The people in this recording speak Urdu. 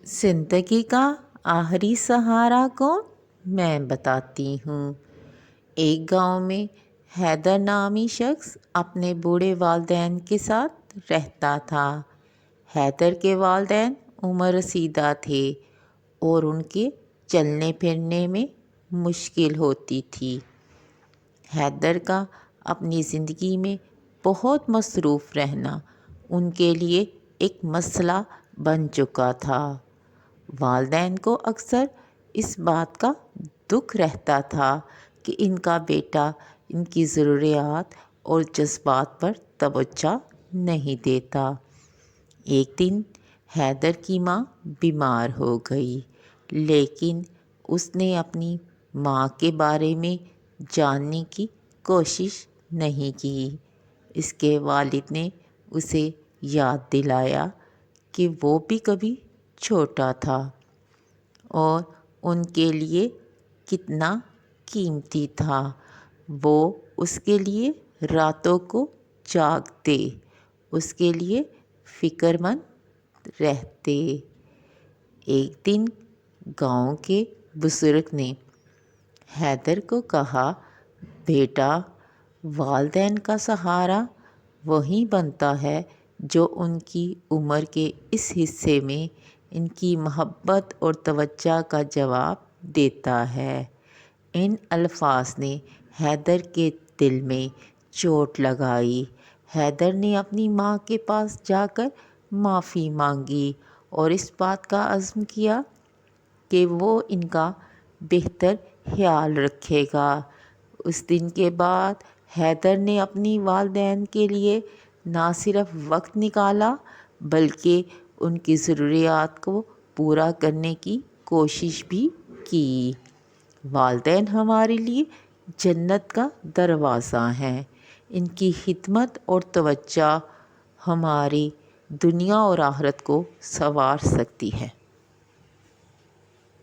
زندگی کا آخری سہارا کون؟ میں بتاتی ہوں۔ ایک گاؤں میں حیدر نامی شخص اپنے بوڑھے والدین کے ساتھ رہتا تھا۔ حیدر کے والدین عمر رسیدہ تھے اور ان کے چلنے پھرنے میں مشکل ہوتی تھی۔ حیدر کا اپنی زندگی میں بہت مصروف رہنا ان کے لیے ایک مسئلہ بن چکا تھا۔ والدین کو اکثر اس بات کا دکھ رہتا تھا کہ ان کا بیٹا ان کی ضروریات اور جذبات پر توجہ نہیں دیتا۔ ایک دن حیدر کی ماں بیمار ہو گئی، لیکن اس نے اپنی ماں کے بارے میں جاننے کی کوشش نہیں کی۔ اس کے والد نے اسے یاد دلایا کہ وہ بھی کبھی چھوٹا تھا اور ان کے لیے کتنا قیمتی تھا۔ وہ اس کے لیے راتوں کو جاگتے، اس کے لیے فکر مند رہتے۔ ایک دن گاؤں کے بزرگ نے حیدر کو کہا، بیٹا، والدین کا سہارا وہی بنتا ہے جو ان کی عمر کے اس حصے میں ان کی محبت اور توجہ کا جواب دیتا ہے۔ ان الفاظ نے حیدر کے دل میں چوٹ لگائی۔ حیدر نے اپنی ماں کے پاس جا کر معافی مانگی اور اس بات کا عزم کیا کہ وہ ان کا بہتر خیال رکھے گا۔ اس دن کے بعد حیدر نے اپنی والدین کے لیے نہ صرف وقت نکالا بلکہ ان کی ضروریات کو پورا کرنے کی کوشش بھی کی۔ والدین ہمارے لیے جنت کا دروازہ ہیں۔ ان کی خدمت اور توجہ ہماری دنیا اور آخرت کو سنوار سکتی ہے۔